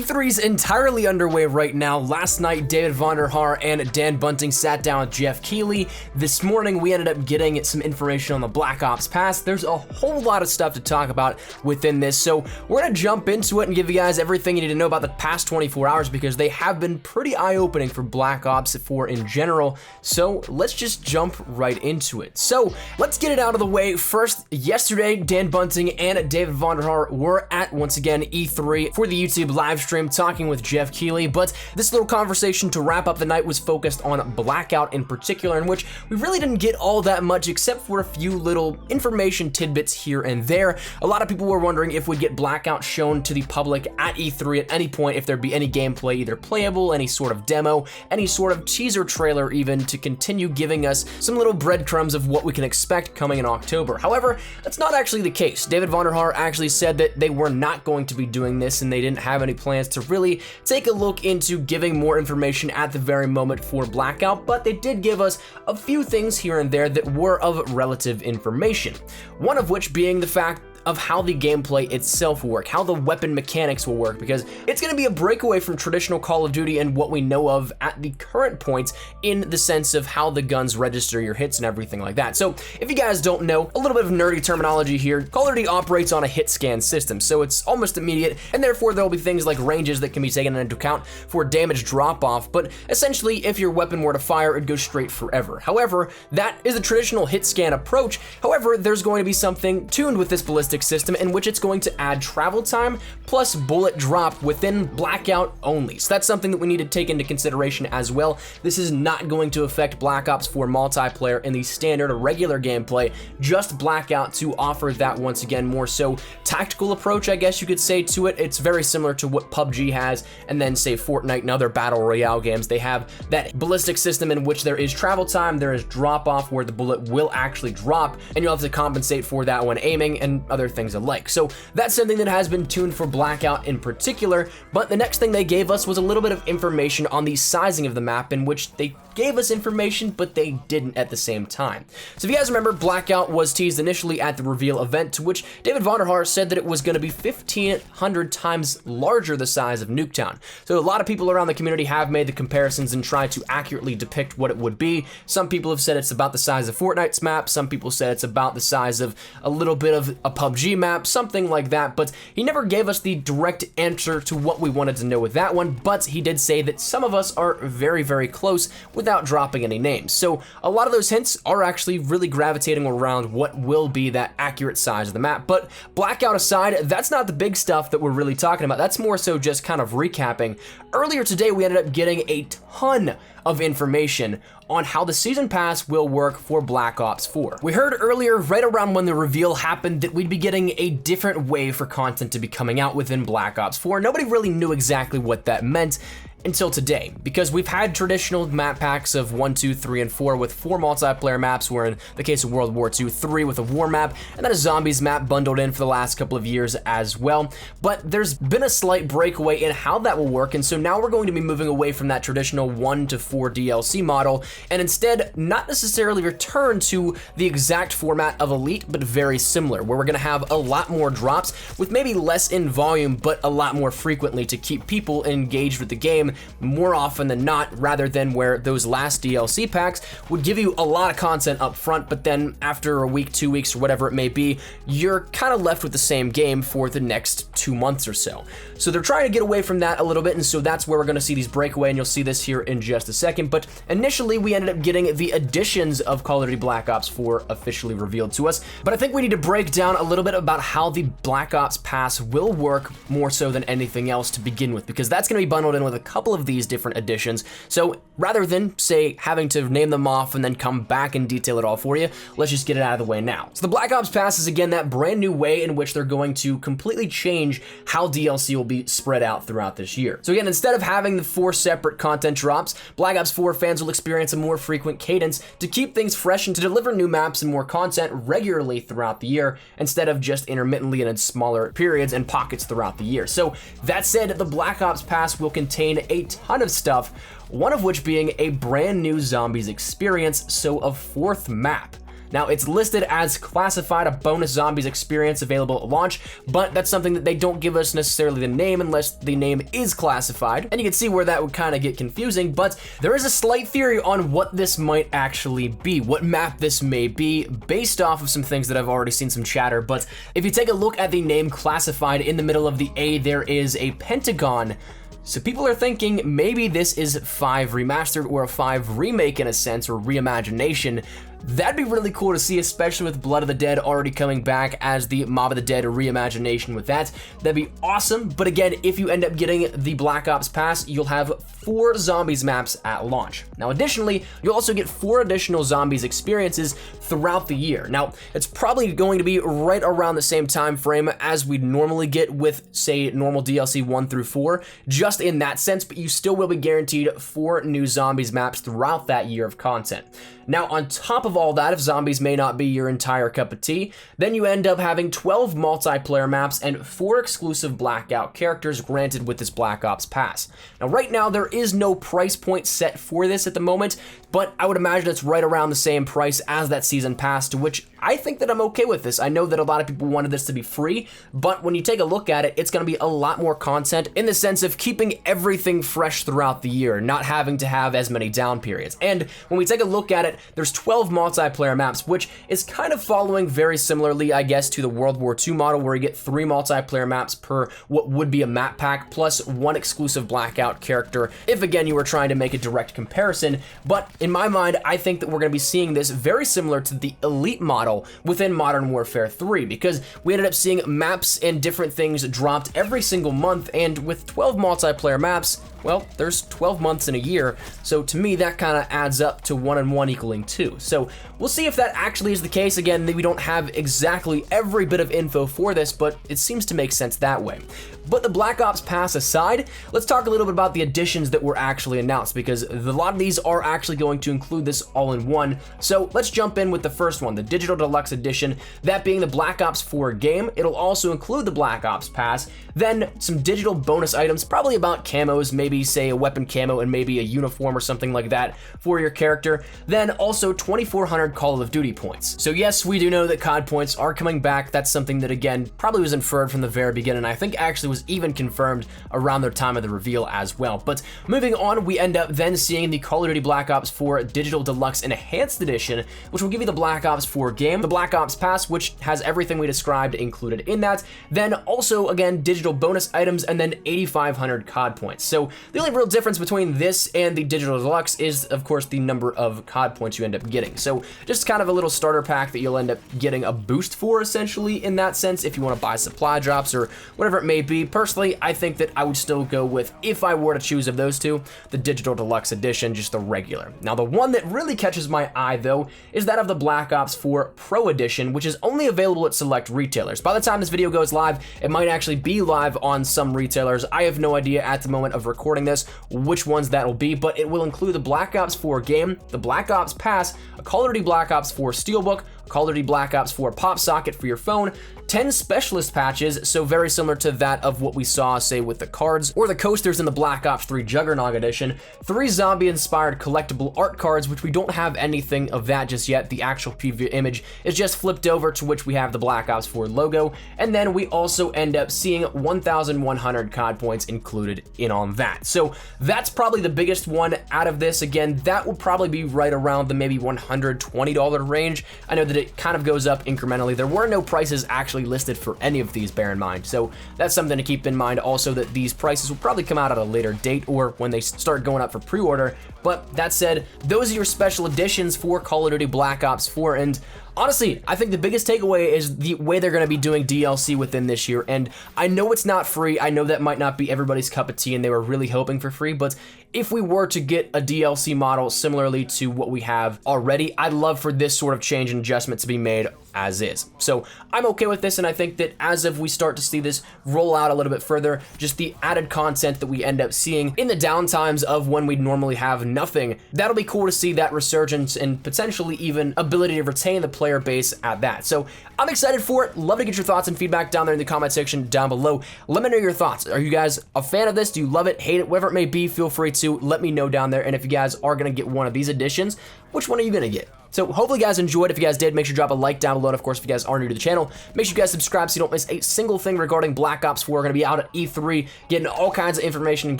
E3 is entirely underway right now. Last night, David Vonderhaar and Dan Bunting sat down with Jeff Keighley. This morning, we ended up getting some information on the Black Ops Pass. There's a whole lot of stuff to talk about within this, so we're gonna jump into it and give you guys everything you need to know about the past 24 hours because they have been pretty eye-opening for Black Ops 4 in general. So let's just jump right into it. So let's get it out of the way. First, yesterday, Dan Bunting and David Vonderhaar were at, once again, E3 for the YouTube live stream talking with Jeff Keighley, but this little conversation to wrap up the night was focused on Blackout in particular, in which we really didn't get all that much except for a few little information tidbits here and there. A lot of people were wondering if we'd get Blackout shown to the public at E3 at any point, if there'd be any gameplay, either playable, any sort of demo, any sort of teaser trailer even, to continue giving us some little breadcrumbs of what we can expect coming in October. However, that's not actually the case. David Vonderhaar actually said that they were not going to be doing this and they didn't have any plans to really take a look into giving more information at the very moment for Blackout, but they did give us a few things here and there that were of relative information. One of which being the fact of how the gameplay itself will work, how the weapon mechanics will work, because it's going to be a breakaway from traditional Call of Duty and what we know of at the current point in the sense of how the guns register your hits and everything like that. So if you guys don't know, a little bit of nerdy terminology here, Call of Duty operates on a hit scan system, so it's almost immediate, and therefore there will be things like ranges that can be taken into account for damage drop-off, but essentially if your weapon were to fire, it'd go straight forever. However, that is a traditional hit scan approach. However, there's going to be something tuned with this ballistic system in which it's going to add travel time plus bullet drop within Blackout only. So that's something that we need to take into consideration as well. This is not going to affect Black Ops 4 multiplayer in the standard or regular gameplay, just Blackout to offer that once again more so tactical approach, I guess you could say, to it. It's very similar to what PUBG has, and then say Fortnite and other battle royale games. They have that ballistic system in which there is travel time, there is drop off where the bullet will actually drop, and you'll have to compensate for that when aiming and other things alike. So that's something that has been tuned for Blackout in particular, but the next thing they gave us was a little bit of information on the sizing of the map, in which they gave us information, but they didn't at the same time. So if you guys remember, Blackout was teased initially at the reveal event, to which David Vonderhaar said that it was going to be 1,500 times larger the size of Nuketown. So a lot of people around the community have made the comparisons and tried to accurately depict what it would be. Some people have said it's about the size of Fortnite's map, some people said it's about the size of a little bit of a PUBG map, something like that, but he never gave us the direct answer to what we wanted to know with that one, but he did say that some of us are very, very close without dropping any names. So a lot of those hints are actually really gravitating around what will be that accurate size of the map. But Blackout aside, that's not the big stuff that we're really talking about. That's more so just kind of recapping. Earlier today, we ended up getting a ton of information on how the Season Pass will work for Black Ops 4. We heard earlier, right around when the reveal happened, that we'd be getting a different way for content to be coming out within Black Ops 4. Nobody really knew exactly what that meant until today, because we've had traditional map packs of 1, 2, 3, and 4 with 4 multiplayer maps, where in the case of World War II, 3 with a war map, and then a zombies map bundled in for the last couple of years as well. But there's been a slight breakaway in how that will work, and so now we're going to be moving away from that traditional 1 to 4 DLC model, and instead not necessarily return to the exact format of Elite, but very similar, where we're going to have a lot more drops with maybe less in volume, but a lot more frequently to keep people engaged with the game more often than not, rather than where those last DLC packs would give you a lot of content up front, but then after a week, 2 weeks, or whatever it may be, you're kind of left with the same game for the next 2 months or so. So they're trying to get away from that a little bit, and so that's where we're going to see these breakaway, and you'll see this here in just a second. But initially, we ended up getting the additions of Call of Duty Black Ops 4 officially revealed to us, but I think we need to break down a little bit about how the Black Ops Pass will work more so than anything else to begin with, because that's going to be bundled in with a couple of these different additions. So rather than, say, having to name them off and then come back and detail it all for you, let's just get it out of the way now. So the Black Ops Pass is, again, that brand new way in which they're going to completely change how DLC will be spread out throughout this year. So again, instead of having the 4 separate content drops, Black Ops 4 fans will experience a more frequent cadence to keep things fresh and to deliver new maps and more content regularly throughout the year, instead of just intermittently and in smaller periods and pockets throughout the year. So that said, the Black Ops Pass will contain a ton of stuff, one of which being a brand new zombies experience, so a 4th map. Now, it's listed as classified, a bonus zombies experience available at launch, but that's something that they don't give us necessarily the name unless the name is classified. And you can see where that would kind of get confusing, but there is a slight theory on what this might actually be, what map this may be, based off of some things that I've already seen some chatter. But if you take a look at the name classified, in the middle of the A, there is a pentagon. So people are thinking maybe this is 5 remastered or a 5 remake in a sense, or reimagination. That'd be really cool to see, especially with Blood of the Dead already coming back as the Mob of the Dead reimagination with that. That'd be awesome. But again, if you end up getting the Black Ops Pass, you'll have 4 zombies maps at launch. Now, additionally, you'll also get 4 additional zombies experiences throughout the year. Now, it's probably going to be right around the same time frame as we'd normally get with, say, normal DLC 1 through 4, just in that sense, but you still will be guaranteed 4 new zombies maps throughout that year of content. Now, on top of all that, if zombies may not be your entire cup of tea, then you end up having 12 multiplayer maps and 4 exclusive Blackout characters granted with this Black Ops Pass. Now, right now, there is no price point set for this at the moment, but I would imagine it's right around the same price as that season pass, to which I think that I'm okay with this. I know that a lot of people wanted this to be free, but when you take a look at it, it's going to be a lot more content in the sense of keeping everything fresh throughout the year, not having to have as many down periods. And when we take a look at it, there's 12 multiplayer maps, which is kind of following very similarly, I guess, to the World War II model, where you get 3 multiplayer maps per what would be a map pack, plus 1 exclusive Blackout character, if again you were trying to make a direct comparison. But in my mind, I think that we're going to be seeing this very similar to the Elite model within Modern Warfare 3, because we ended up seeing maps and different things dropped every single month, and with 12 multiplayer maps, well, there's 12 months in a year, so to me that kind of adds up to 1 and 1 equaling 2. So we'll see if that actually is the case. Again, we don't have exactly every bit of info for this, but it seems to make sense that way. But the Black Ops Pass aside, let's talk a little bit about the additions that were actually announced, because a lot of these are actually going to include this all in one. So let's jump in with the first one, the Digital Deluxe Edition, that being the Black Ops 4 game. It'll also include the Black Ops Pass, then some digital bonus items, probably about camos, maybe say a weapon camo and maybe a uniform or something like that for your character, then also 2,400 Call of Duty points. So yes, we do know that COD points are coming back. That's something that, again, probably was inferred from the very beginning. I think actually was even confirmed around the time of the reveal as well. But moving on, we end up then seeing the Call of Duty Black Ops 4 Digital Deluxe Enhanced Edition, which will give you the Black Ops 4 game, the Black Ops Pass, which has everything we described included in that, then also, again, digital bonus items, and then 8,500 COD points. So the only real difference between this and the Digital Deluxe is, of course, the number of COD points you end up getting. So just kind of a little starter pack that you'll end up getting a boost for, essentially, in that sense, if you want to buy supply drops or whatever it may be. Personally, I think that I would still go with, if I were to choose of those two, the Digital Deluxe Edition, just the regular. Now, the one that really catches my eye, though, is that of the Black Ops 4 Pro Edition, which is only available at select retailers. By the time this video goes live, it might actually be live on some retailers. I have no idea at the moment of recording this which ones that will be, but it will include the Black Ops 4 game, the Black Ops Pass, a Call of Duty Black Ops 4 Steelbook, Call of Duty Black Ops 4 pop socket for your phone, 10 specialist patches, so very similar to that of what we saw, say, with the cards or the coasters in the Black Ops 3 Juggernaut Edition, 3 zombie-inspired collectible art cards, which we don't have anything of that just yet. The actual preview image is just flipped over, to which we have the Black Ops 4 logo, and then we also end up seeing 1,100 COD points included in on that. So that's probably the biggest one out of this. Again, that will probably be right around the maybe $120 range. I know that it kind of goes up incrementally. There were no prices actually listed for any of these, bear in mind, so that's something to keep in mind. Also, that these prices will probably come out at a later date or when they start going up for pre-order. But that said, those are your special editions for Call of Duty Black Ops 4, and honestly, I think the biggest takeaway is the way they're going to be doing DLC within this year. And I know it's not free. I know that might not be everybody's cup of tea and they were really hoping for free, but if we were to get a DLC model similarly to what we have already, I'd love for this sort of change and adjustment to be made as is. So I'm okay with this, and I think that as if we start to see this roll out a little bit further, just the added content that we end up seeing in the downtimes of when we'd normally have nothing, that'll be cool to see that resurgence and potentially even ability to retain the player base at that. So I'm excited for it. Love to get your thoughts and feedback down there in the comment section down below. Let me know your thoughts. Are you guys a fan of this? Do you love it, hate it, whatever it may be? Feel free to let me know down there. And if you guys are going to get one of these editions, which one are you gonna get? So hopefully you guys enjoyed. If you guys did, make sure to drop a like down below. And of course, if you guys are new to the channel, make sure you guys subscribe so you don't miss a single thing regarding Black Ops 4. We're going to be out at E3, getting all kinds of information and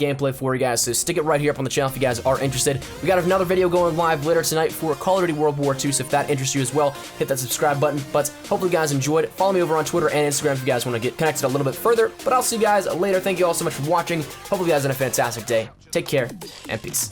gameplay for you guys. So stick it right here up on the channel if you guys are interested. We got another video going live later tonight for Call of Duty World War II. So if that interests you as well, hit that subscribe button. But hopefully you guys enjoyed. Follow me over on Twitter and Instagram if you guys want to get connected a little bit further. But I'll see you guys later. Thank you all so much for watching. Hopefully you guys had a fantastic day. Take care and peace.